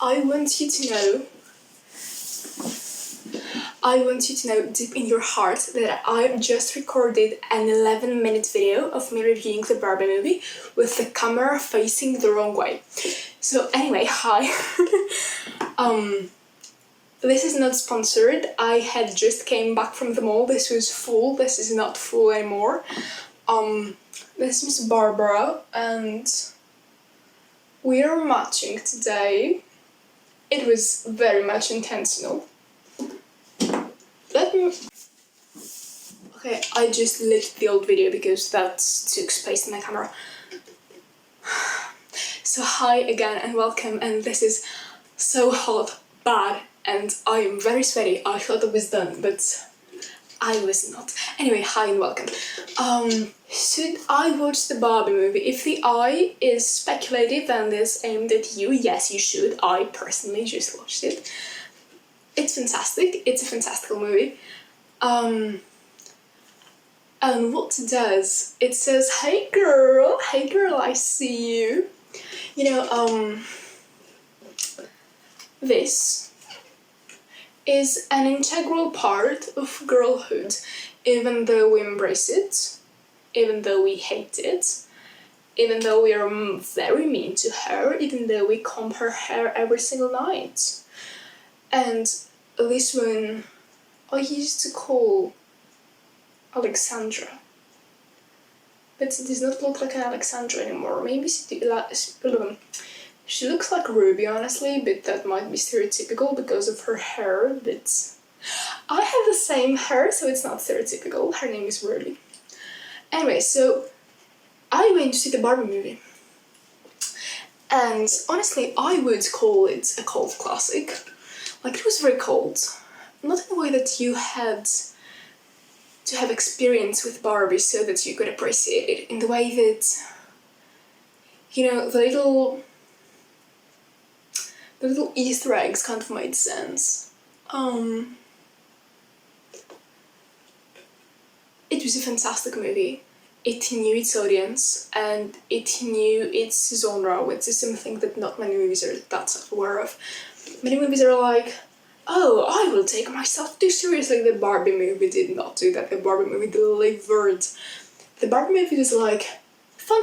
I want you to know, deep in your heart that I just recorded an 11-minute video of me reviewing the Barbie movie with the camera facing the wrong way. So anyway, hi. This is not sponsored. I had just came back from the mall. This was full. This is not full anymore. This is Miss Barbara and we are matching today. It was very much intentional. Okay, I just lit the old video because that took space in my camera. So hi again and welcome, and this is so hot, bad, and I am very sweaty. I thought it was done, but I was not. Anyway, hi and welcome. Should I watch the Barbie movie? If the I is speculative and is aimed at you, yes you should. I personally just watched it. It's fantastic. It's a fantastical movie. And what it does, it says, hey girl, I see you. You know, this is an integral part of girlhood, even though we embrace it, even though we hate it, even though we are very mean to her, even though we comb her hair every single night. And this one I used to call Alexandra, but it does not look like an Alexandra anymore. Maybe she looks like Ruby, honestly, but that might be stereotypical because of her hair, but I have the same hair, so it's not stereotypical. Her name is Ruby. Anyway, so I went to see the Barbie movie, and honestly I would call it a cult classic. Like, it was very cold. Not in the way that you had to have experience with Barbie so that you could appreciate it, in the way that, you know, the little Easter eggs kind of made sense. It was a fantastic movie. It knew its audience and it knew its genre, which is something that not many movies are that aware of. Many movies are like, oh, I will take myself too seriously. The Barbie movie did not do that. The Barbie movie delivered. The Barbie movie was like, fun.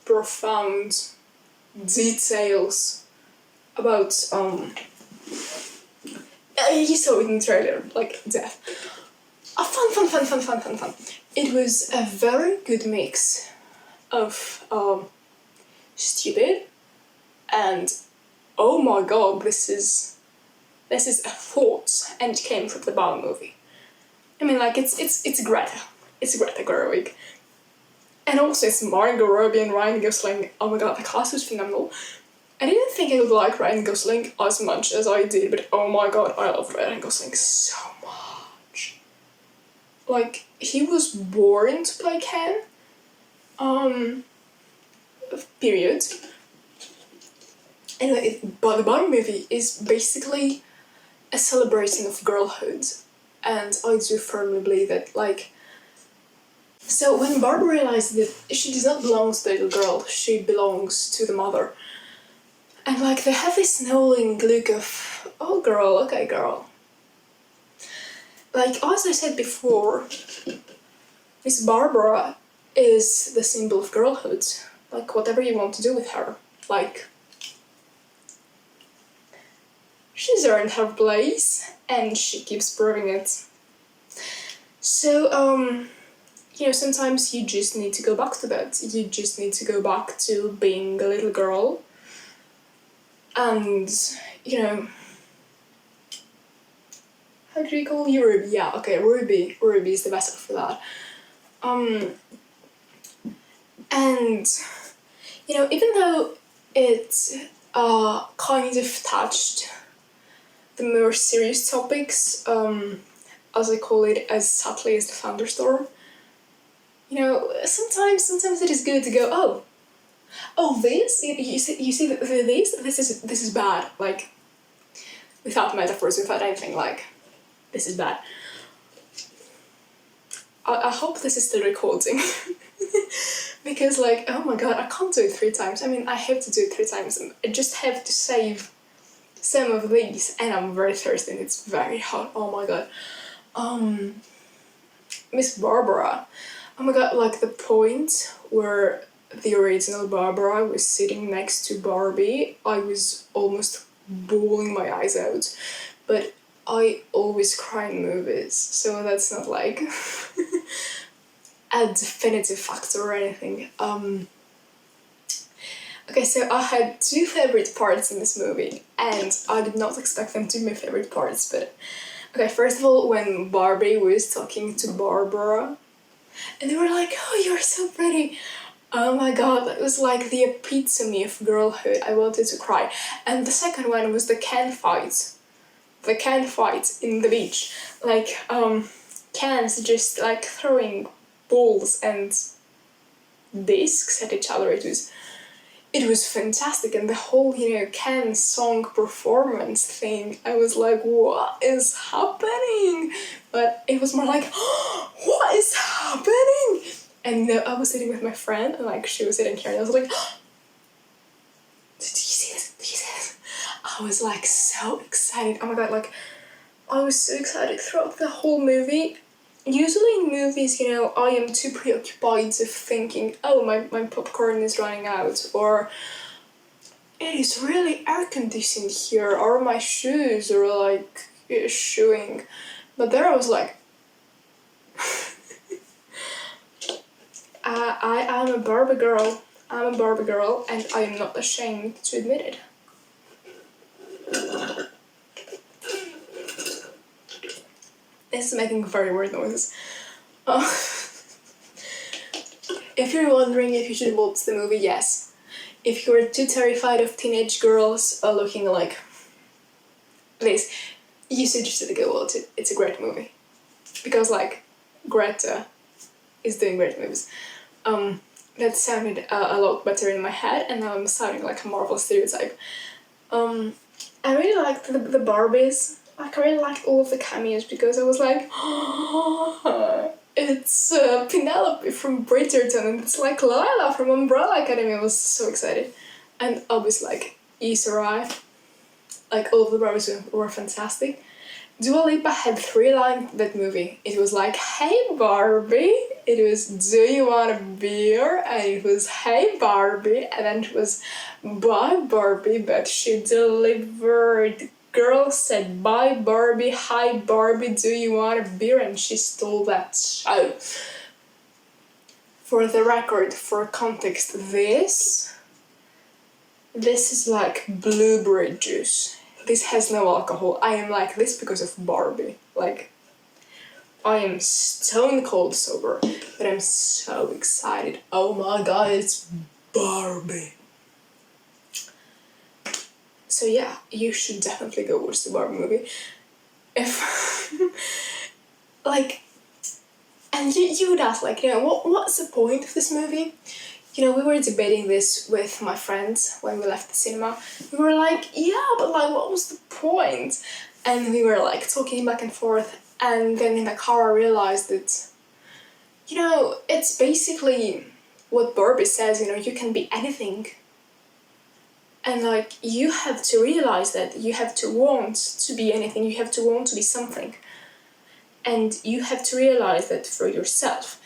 Profound details about, you saw it in the trailer, like death. Fun. It was a very good mix of stupid and oh my god, this is a thought, and it came from the Barbie movie. I mean, like, it's Greta. It's Greta Gerwig. And also it's Margot, Robbie and Ryan Gosling. Oh my god, the cast was phenomenal. I didn't think I would like Ryan Gosling as much as I did, but oh my god, I love Ryan Gosling so much. Like, he was born to play Ken. Period. Anyway, but the Barbie movie is basically a celebration of girlhood, and I do firmly believe that, like, so when Barbie realized that she does not belong to the little girl, she belongs to the mother, and like they have this knowing look of, oh girl, okay girl. Like, as I said before, Miss Barbara is the symbol of girlhood. Like, whatever you want to do with her, like, she's earned her place and she keeps proving it. So, you know, sometimes you just need to go back to that. You just need to go back to being a little girl. And, you know, how do you call you? Ruby? Yeah, okay, Ruby. Ruby is the best for that. And, you know, even though it kind of touched the more serious topics, as I call it, as subtly as the thunderstorm, you know, sometimes it is good to go, oh, this, you see this is bad, like, without metaphors, without anything, like, this is bad. I hope this is still recording. Because like, oh my god, I can't do it 3 times. I mean, I have to do it 3 times. And I just have to save some of these, and I'm very thirsty and it's very hot. Oh my god. Miss Barbara. Oh my god, like the point where the original Barbara was sitting next to Barbie, I was almost bawling my eyes out. But I always cry in movies, so that's not like a definitive factor or anything. Okay, so I had 2 favorite parts in this movie, and I did not expect them to be my favorite parts, but okay, first of all, when Barbie was talking to Barbara, and they were like, oh, you're so pretty. Oh my god, that was like the epitome of girlhood. I wanted to cry. And the second one was the can fight. The can fight in the beach. Like, cans just like throwing balls and discs at each other. It was fantastic, and the whole, Ken song performance thing, I was like, what is happening? But it was more like, oh, what is happening? And I was sitting with my friend, and like she was sitting here, and I was like, oh, did you see this? Did you see this? I was like so excited. Oh my god, like I was so excited throughout the whole movie. Usually in movies, I am too preoccupied of thinking, oh, my popcorn is running out, or it is really air conditioned here, or my shoes are like shoeing. But there I was like, I am a Barbie girl. I'm a Barbie girl, and I am not ashamed to admit it. This is making very weird noises. If you're wondering if you should watch the movie, yes. If you're too terrified of teenage girls looking like, please, you should just go watch it. It's a great movie. Because like, Greta is doing great movies. That sounded a lot better in my head, and now I'm sounding like a Marvel stereotype. I really liked the Barbies. Like, I really liked all of the cameos because I was like, oh, it's Penelope from Bridgerton, and it's like Lila from Umbrella Academy. I was so excited. And obviously, like, Issa Rae, like, all of the Barbies were fantastic. Dua Lipa had 3 lines in that movie. It was like, hey Barbie, it was, do you want a beer? And it was, hey Barbie, and then it was, bye Barbie, but she delivered. Girl said, bye Barbie, hi Barbie, do you want a beer? And she stole that show. For the record, for context, this is like blueberry juice. This has no alcohol. I am like this because of Barbie. Like, I am stone cold sober, but I'm so excited. Oh my god, it's Barbie. So yeah, you should definitely go watch the Barbie movie. If like, and you would ask, like, what's the point of this movie? We were debating this with my friends when we left the cinema. We were like, yeah, but like, what was the point? And we were like talking back and forth, and then in the car I realized that, it's basically what Barbie says, you can be anything. And like, you have to realize that you have to want to be anything, you have to want to be something. And you have to realize that for yourself.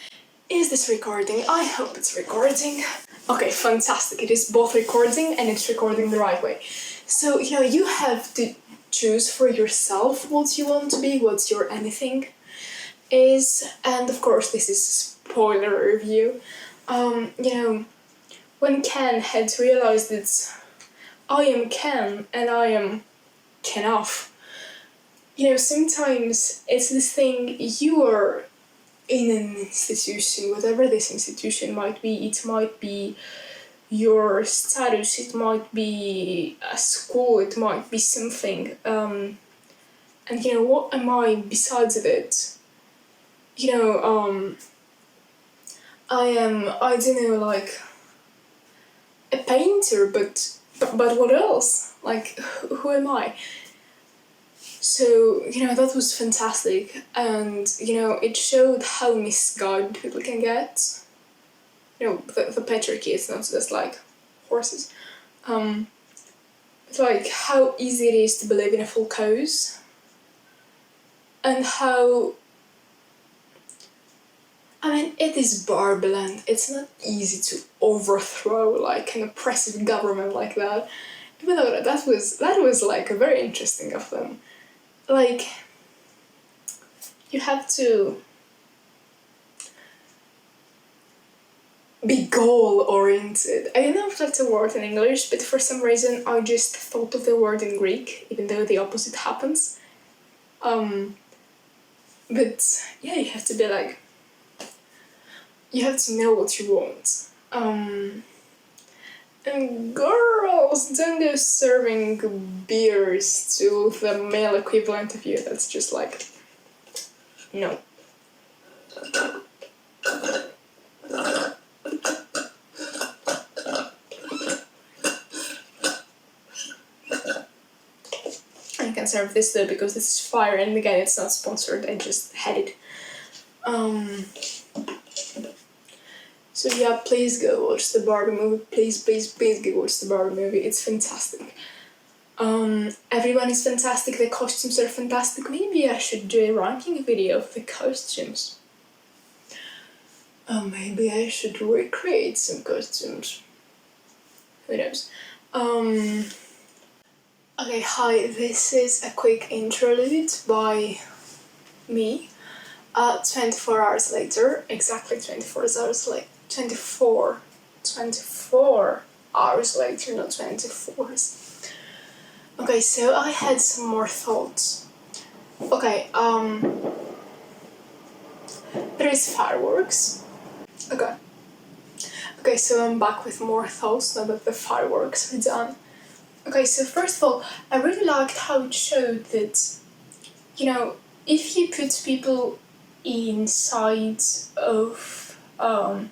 Is this recording? I hope it's recording. Okay, fantastic. It is both recording and it's recording the right way. So, you have to choose for yourself what you want to be, what your anything is. And of course, this is a spoiler review. When Ken had realized that I am Ken and I am Kenough, sometimes it's this thing, you are in an institution, whatever this institution might be. It might be your status, it might be a school, it might be something. And what am I besides of it? I am, I don't know, like a painter, but what else? Like, who am I? So, that was fantastic, and, it showed how misguided people can get. the patriarchy is not just like horses. It's like how easy it is to believe in a full cause, and how, I mean, it is Barbie land. It's not easy to overthrow like an oppressive government like that. Even though that was like very interesting of them. Like, you have to be goal-oriented. I don't know if that's a word in English, but for some reason I just thought of the word in Greek, even though the opposite happens. But yeah, you have to be like, you have to know what you want. And girls, don't go serving beers to the male equivalent of you. That's just like, no. I can serve this though because this is fire, and again, it's not sponsored. I just had it. So yeah, please go watch the Barbie movie. Please go watch the Barbie movie. It's fantastic. Everyone is fantastic. The costumes are fantastic. Maybe I should do a ranking video of the costumes. Maybe I should recreate some costumes. Who knows? Okay, hi. This is a quick interlude by me. 24 hours later, exactly 24 hours later. 24 hours later, not 24s. Okay, so I had some more thoughts. Okay, there is fireworks. Okay, so I'm back with more thoughts now that the fireworks are done. Okay, so first of all, I really liked how it showed that, if you put people inside of an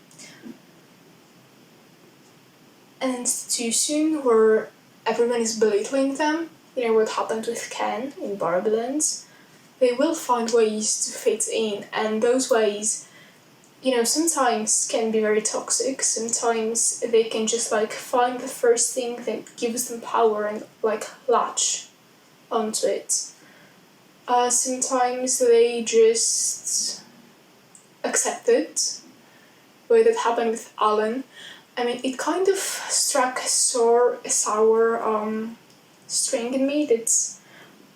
institution where everyone is belittling them, what happened with Ken in Barbie Land, they will find ways to fit in, and those ways, sometimes can be very toxic. Sometimes they can just like find the first thing that gives them power and like latch onto it. Sometimes they just accept it, the way that happened with Alan. I mean, it kind of struck a sour string in me that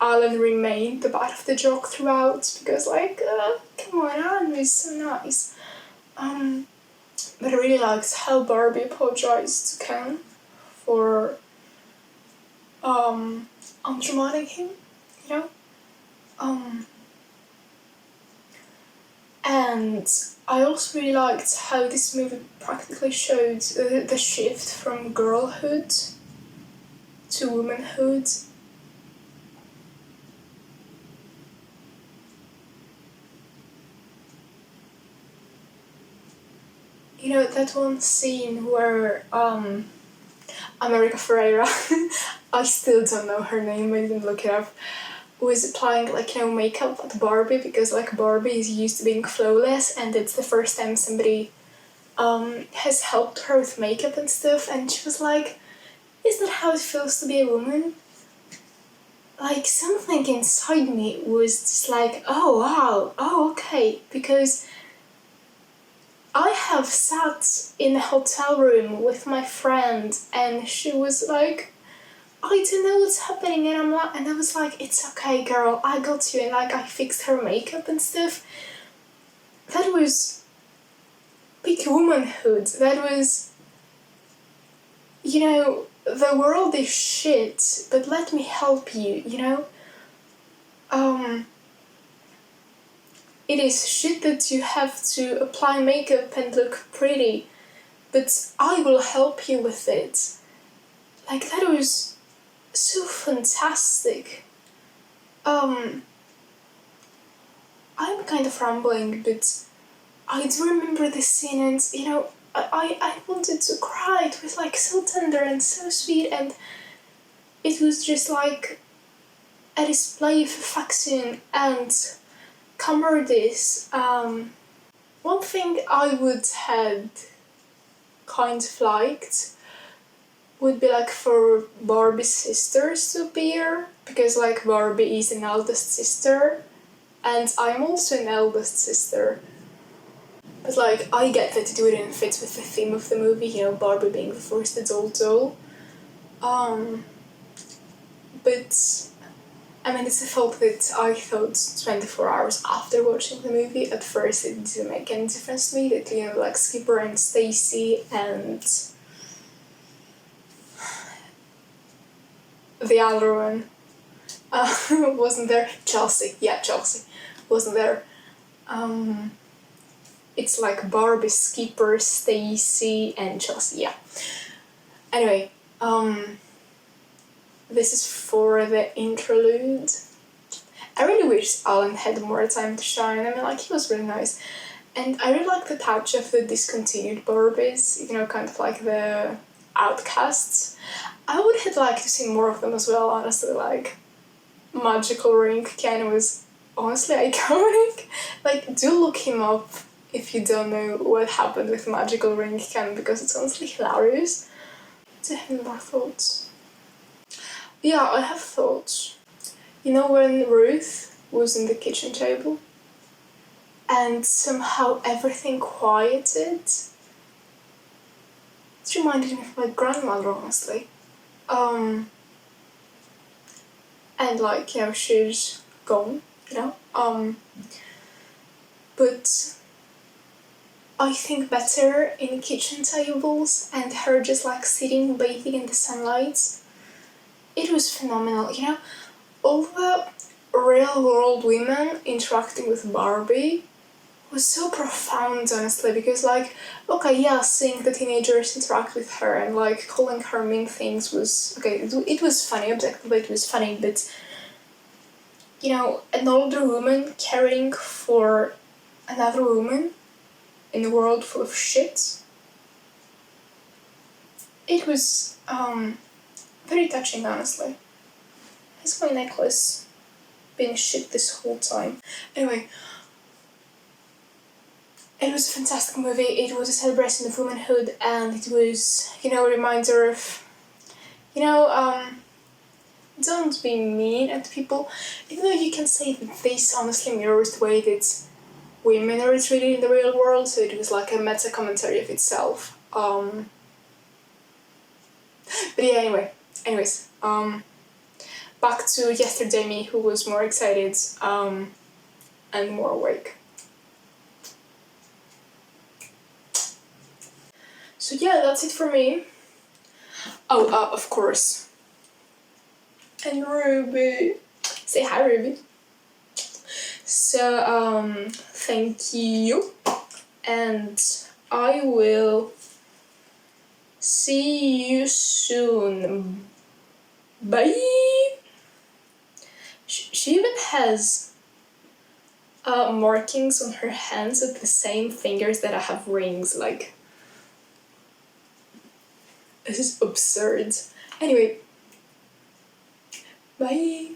Alan remained the butt of the joke throughout, because come on, Alan was so nice. But I really liked how Barbie apologized to Ken for undermining him, and I also really liked how this movie practically showed the shift from girlhood to womanhood. That one scene where America Ferreira, I still don't know her name, I didn't look it up, was applying makeup at Barbie, because Barbie is used to being flawless, and it's the first time somebody has helped her with makeup and stuff, and she was like, is that how it feels to be a woman? Like, something inside me was just like, oh wow, oh okay, because I have sat in a hotel room with my friend, and she was like, I don't know what's happening, and I was like, it's okay girl, I got you, and I fixed her makeup and stuff. That was peak womanhood. That was, the world is shit, but let me help you, It is shit that you have to apply makeup and look pretty, but I will help you with it. That was so fantastic. I'm kind of rambling, but I do remember this scene, and I wanted to cry. It was so tender and so sweet, and it was just like a display of affection and camaraderie. One thing I would had kind of liked would be like for Barbie's sisters to appear, because like Barbie is an eldest sister and I'm also an eldest sister. But like I get that it wouldn't fit with the theme of the movie, you know, Barbie being the first adult doll. But I mean, it's a fault that I thought 24 hours after watching the movie. At first it didn't make any difference to me that, you know, like Skipper and Stacy and the other one wasn't there. Chelsea, yeah, Chelsea wasn't there. It's like Barbie, Skipper, Stacy, and Chelsea. Yeah. Anyway, this is for the interlude. I really wish Alan had more time to shine. I mean, like, he was really nice. And I really like the touch of the discontinued Barbies, you know, kind of like the outcasts. I would have liked to see more of them as well, honestly. Like, Magical Ring Ken was honestly iconic. Like, do look him up if you don't know what happened with Magical Ring Ken, because it's honestly hilarious. Do you have any more thoughts? Yeah, I have thoughts. You know when Ruth was in the kitchen table and somehow everything quieted? It reminded me of my grandmother, honestly. And like, you know, she's gone, you know. But I think better in kitchen tables and her just like sitting, bathing in the sunlight. It was phenomenal, you know. All the real world women interacting with Barbie was so profound, honestly, because like, okay, yeah, seeing the teenagers interact with her and like calling her mean things was, okay, it was funny, objectively it was funny, but you know, an older woman caring for another woman in a world full of shit, it was very touching, honestly. Has my necklace been shit this whole time? Anyway, it was a fantastic movie. It was a celebration of womanhood, and it was, you know, a reminder of, you know, don't be mean at people. Even though you can say that this honestly mirrors the way that women are treated in the real world, so it was like a meta commentary of itself. But yeah, anyways, back to yesterday me, who was more excited and more awake. So yeah, that's it for me. Oh, of course. And Ruby. Say hi, Ruby. So, thank you. And I will see you soon. Bye! She even has markings on her hands with the same fingers that I have rings, like... This is absurd. Anyway, bye!